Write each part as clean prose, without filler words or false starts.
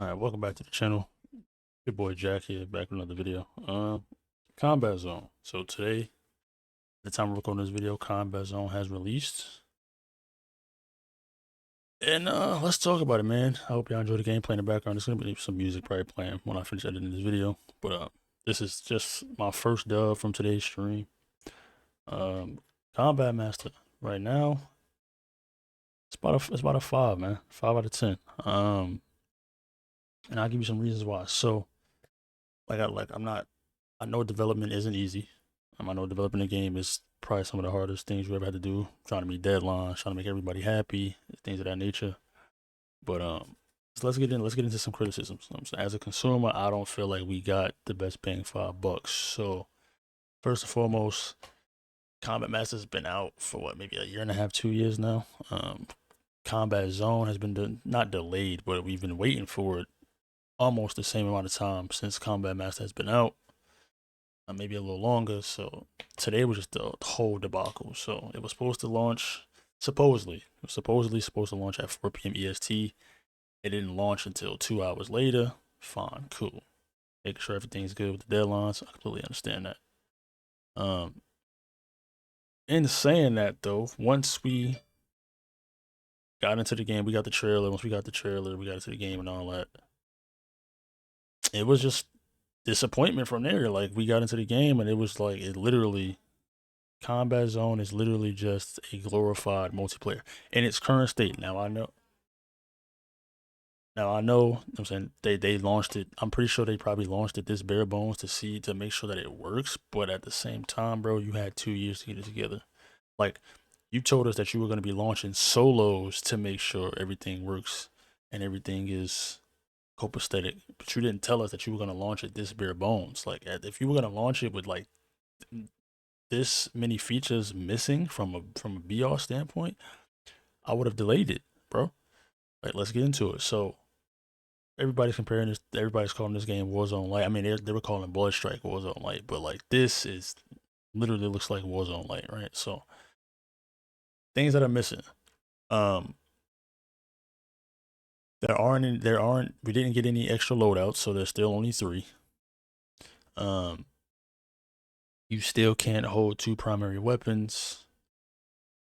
All right, welcome back to the channel. Your boy Jack here, back with another video. Combat Zone. So today, the time we're recording this video, Combat Zone has released. And let's talk about it, man. I hope y'all enjoy the gameplay in the background. There's gonna be some music probably playing when I finish editing this video. But this is just my first dub from today's stream. Combatmaster right now, it's about a 5, man. 5 out of 10. And I'll give you some reasons why. So I know development isn't easy. I know developing a game is probably some of the hardest things you ever had to do. Trying to meet deadlines, trying to make everybody happy, things of that nature. But so let's get into some criticisms. As a consumer, I don't feel like we got the best bang for our bucks. So first and foremost, Combat Master's been out for what, maybe a year and a half, 2 years now. Combat Zone has been not delayed, but we've been waiting for it almost the same amount of time since Combat Master has been out, maybe a little longer. So today was just the whole debacle. So it was supposed to launch, supposedly supposed to launch at 4 p.m. EST. It didn't launch until 2 hours later. Fine, cool. Making sure everything's good with the deadlines. I completely understand that. In saying that though, once we got into the game, we got the trailer. Once we got the trailer, we got into the game and all that. It was just disappointment from there. Like we got into the game and it was like it literally Combat Zone is literally just a glorified multiplayer in its current state. Now I know I'm saying they launched it. I'm pretty sure they probably launched it this bare bones to make sure that it works. But at the same time, bro, you had 2 years to get it together. Like you told us that you were gonna be launching solos to make sure everything works and everything is copacetic. But you didn't tell us that you were gonna launch it this bare bones. Like if you were gonna launch it with like this many features missing from a BR standpoint, I would have delayed it, bro. Like let's get into it. So everybody's comparing this. Everybody's calling this game Warzone Light. I mean, they were calling Blood Strike Warzone Light, but like this is literally looks like Warzone Light, right? So things that are missing. Um, there aren't. We didn't get any extra loadouts, so there's still only 3. Um, you still can't hold 2 primary weapons.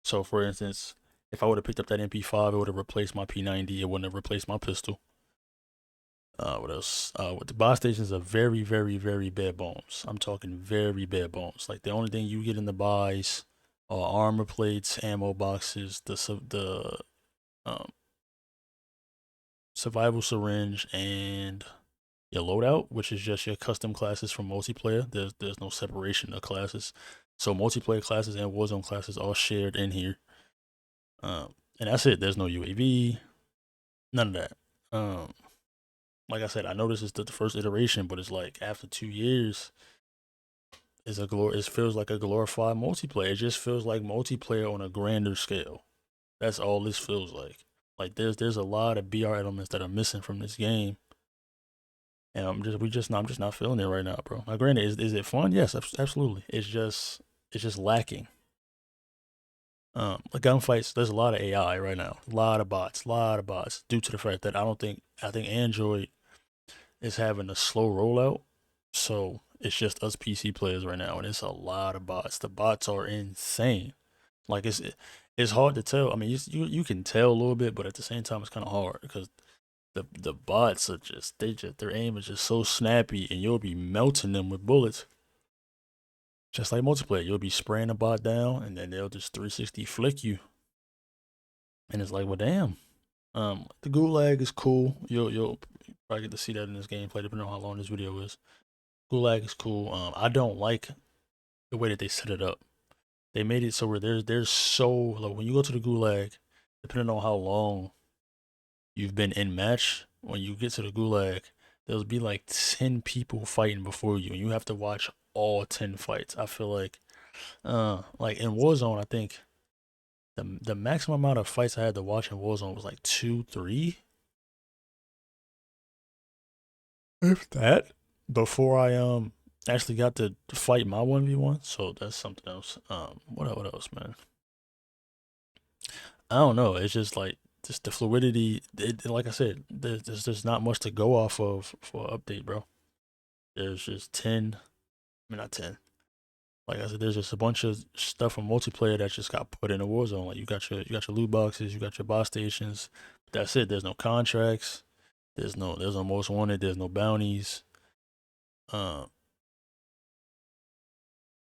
So for instance, if I would have picked up that MP5, it would have replaced my P90. It wouldn't have replaced my pistol. What else? With the buy stations are very, very, very bare bones. I'm talking very bare bones. Like the only thing you get in the buys are armor plates, ammo boxes, the um, survival syringe, and your loadout, which is just your custom classes from multiplayer. There's no separation of classes. So multiplayer classes and Warzone classes all shared in here. And that's it. There's no UAV, none of that. Like I said, I know this is the first iteration, but it's like after 2 years, it feels like a glorified multiplayer. It just feels like multiplayer on a grander scale. That's all this feels like. Like there's a lot of BR elements that are missing from this game, and I'm just not feeling it right now, bro. Now, granted, is it fun? Yes, absolutely. It's just lacking. The gunfights, there's a lot of AI right now, a lot of bots, due to the fact that I think Android is having a slow rollout, so it's just us PC players right now, and it's a lot of bots. The bots are insane. Like it's hard to tell. I mean, you can tell a little bit, but at the same time, it's kind of hard because the bots are just their aim is just so snappy, and you'll be melting them with bullets. Just like multiplayer, you'll be spraying a bot down, and then they'll just 360 flick you, and it's like, well, damn. The gulag is cool. You'll probably get to see that in this gameplay, depending on how long this video is. Gulag is cool. I don't like the way that they set it up. They made it so where there's so like when you go to the gulag, depending on how long you've been in match, when you get to the gulag, there'll be like 10 people fighting before you, and you have to watch all 10 fights. I feel like in Warzone, I think the maximum amount of fights I had to watch in Warzone was like 2, 3, if that, before I actually got to fight my 1v1. So that's something else. What else, man? I don't know. It's just like just the fluidity. Like I said, there's not much to go off of for an update, bro. There's just 10. I mean, not 10. Like I said, there's just a bunch of stuff from multiplayer that just got put in a Warzone. Like you got your loot boxes, you got your boss stations. That's it. There's no contracts. There's no most wanted. There's no bounties. Um,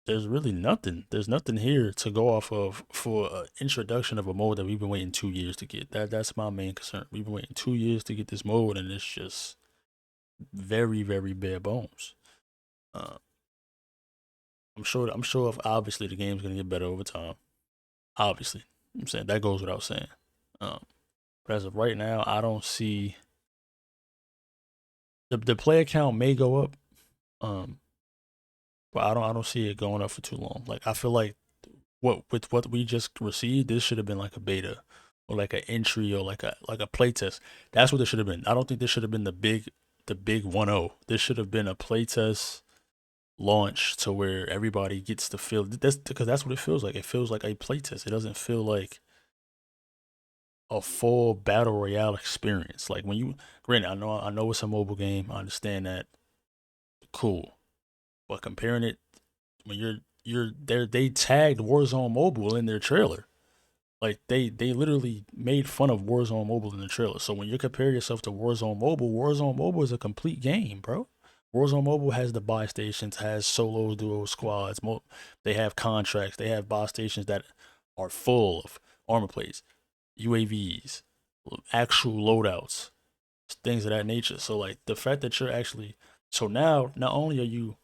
there's really nothing. There's nothing here to go off of for an introduction of a mode that we've been waiting 2 years to get. That's my main concern. We've been waiting 2 years to get this mode, and it's just very, very bare bones. Uh, I'm sure if obviously the game's gonna get better over time. Obviously, I'm saying that goes without saying. Um, but as of right now, I don't see the player count may go up. Um, but I don't see it going up for too long. Like I feel like what we just received, this should have been like a beta or like an entry or like a playtest. That's what this should have been. I don't think this should have been the big 1-0. This should have been a playtest launch to where everybody gets to feel that's because that's what it feels like. It feels like a playtest. It doesn't feel like a full battle royale experience. Like when you granted, I know it's a mobile game. I understand that. Cool. But comparing it when you're there, they tagged Warzone Mobile in their trailer. Like they literally made fun of Warzone Mobile in the trailer. So when you compare yourself to Warzone Mobile is a complete game, bro. Warzone Mobile has the buy stations, has solos, duos, squads. They have contracts. They have buy stations that are full of armor plates, UAVs, actual loadouts, things of that nature. So like the fact that you're actually so now not only are you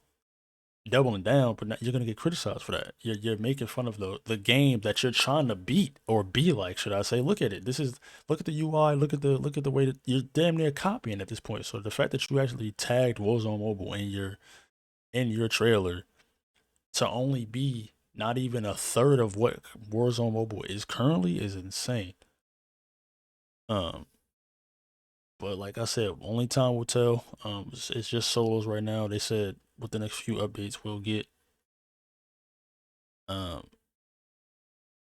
doubling down, but you're gonna get criticized for that. You're making fun of the game that you're trying to beat or be like, should I say? Look at it. Look at the UI. Look at the way that you're damn near copying at this point. So the fact that you actually tagged Warzone Mobile in your trailer to only be not even a third of what Warzone Mobile is currently is insane. Um, but like I said, only time will tell. It's just solos right now. They said with the next few updates we'll get um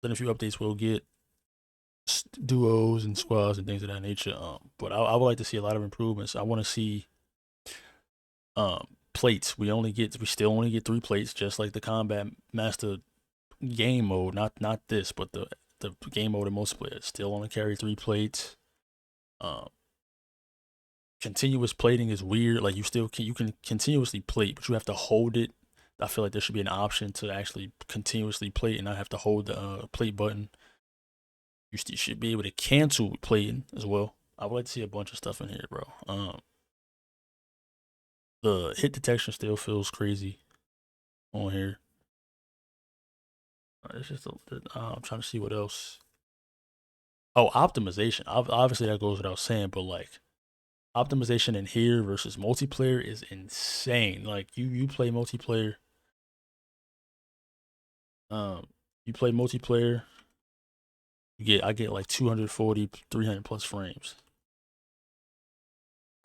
then a few updates we'll get duos and squads and things of that nature. But I would like to see a lot of improvements. I want to see plates. We still only get 3 plates, just like the Combat Master game mode. Not this, but the game mode in multiplayer. Still only carry 3 plates. Um, continuous plating is weird. Like you can continuously plate, but you have to hold it. I feel like there should be an option to actually continuously plate and not have to hold the plate button. You should be able to cancel plating as well. I would like to see a bunch of stuff in here, bro. The hit detection still feels crazy on here. It's just I'm trying to see what else. Oh, optimization. Obviously, that goes without saying, but like optimization in here versus multiplayer is insane. Like you play multiplayer. Um, you play multiplayer. I get like 240, 300 plus frames.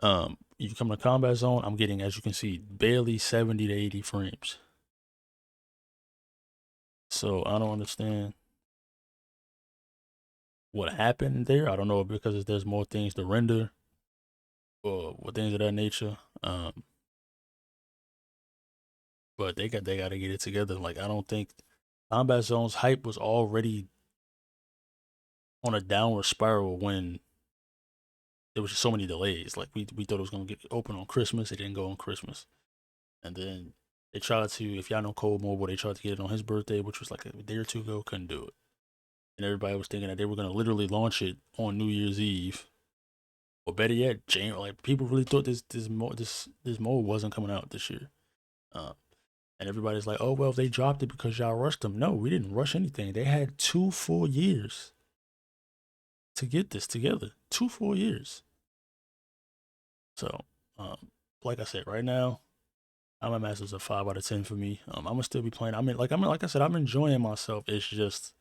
You come to Combatzone, I'm getting, as you can see, barely 70 to 80 frames. So I don't understand what happened there. I don't know because there's more things to render or things of that nature. But they got to get it together. Like I don't think Combatzone's hype was already on a downward spiral when there was just so many delays. Like we thought it was gonna get open on Christmas, it didn't go on Christmas, and then they tried to. If y'all know Cole Mobile, they tried to get it on his birthday, which was like a day or two ago. Couldn't do it, and everybody was thinking that they were gonna literally launch it on New Year's Eve. Or better yet, January. Like people really thought this mode wasn't coming out this year. Uh, and everybody's like, "Oh well, they dropped it because y'all rushed them." No, we didn't rush anything. They had 2 full years to get this together. 2 full years. So, um, like I said, right now, I'm a Masters a 5 out of 10 for me. I'm gonna still be playing. Like I said, I'm enjoying myself. It's just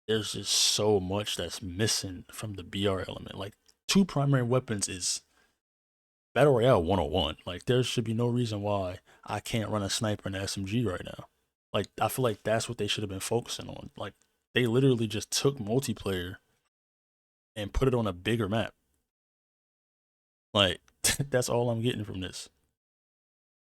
there's just so much that's missing from the BR element. Like two primary weapons is Battle Royale 101. Like there should be no reason why I can't run a sniper and SMG right now. Like I feel like that's what they should have been focusing on. Like they literally just took multiplayer and put it on a bigger map. Like that's all I'm getting from this.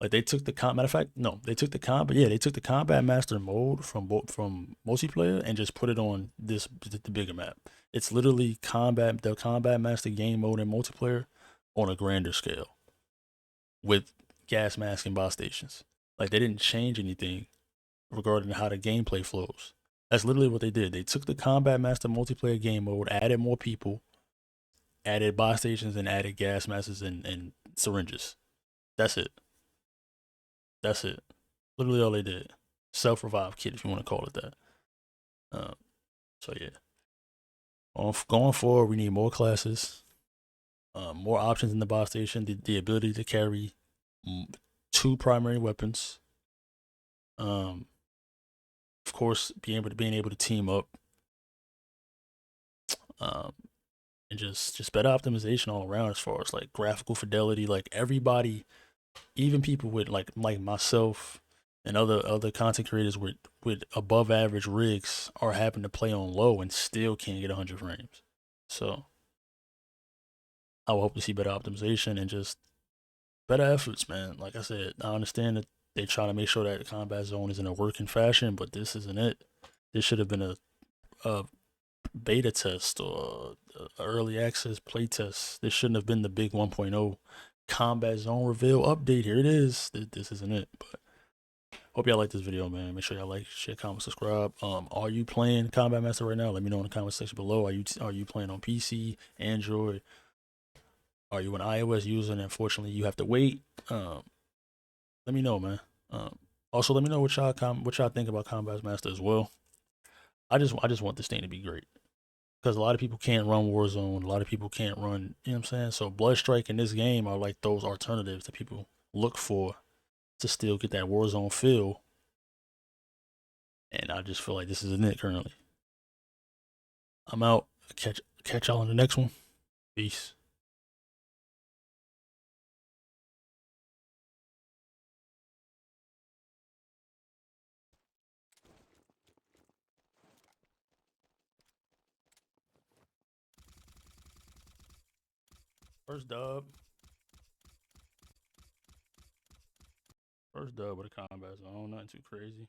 Like they took the matter of fact, no, they took the combat. Yeah, they took the Combat Master mode from multiplayer and just put it on the bigger map. It's literally the Combat Master game mode in multiplayer on a grander scale with gas mask and boss stations. Like they didn't change anything regarding how the gameplay flows. That's literally what they did. They took the Combat Master multiplayer game mode, added more people, added boss stations, and added gas masks and syringes. That's it. That's it. Literally all they did. Self revive kit, if you want to call it that. Um, so yeah, going forward, we need more classes, more options in the boss station, the ability to carry two primary weapons. Um, of course, being able to team up. Um, and just better optimization all around as far as like graphical fidelity. Like everybody, even people with like myself and other content creators with above average rigs are having to play on low and still can't get 100 frames. So I would hope to see better optimization and just better efforts, man. Like I said, I understand that they're trying to make sure that the combat zone is in a working fashion, but this isn't it. This should have been a beta test or early access play test. This shouldn't have been the big 1.0 combat zone reveal update. Here it is. This isn't it. But hope y'all like this video, man. Make sure y'all like, share, comment, subscribe. Are you playing Combat Master right now? Let me know in the comment section below. Are you playing on PC, Android? Are you an iOS user? And unfortunately, you have to wait. Let me know, man. Um, also, let me know what y'all think about Combat Master as well. I just want this thing to be great because a lot of people can't run Warzone. A lot of people can't run, you know what I'm saying? So Bloodstrike and this game are like those alternatives that people look for to still get that Warzone feel. And I just feel like this isn't it currently. I'm out. Catch y'all on the next one. Peace. First dub. First dub with a combat zone. Nothing too crazy.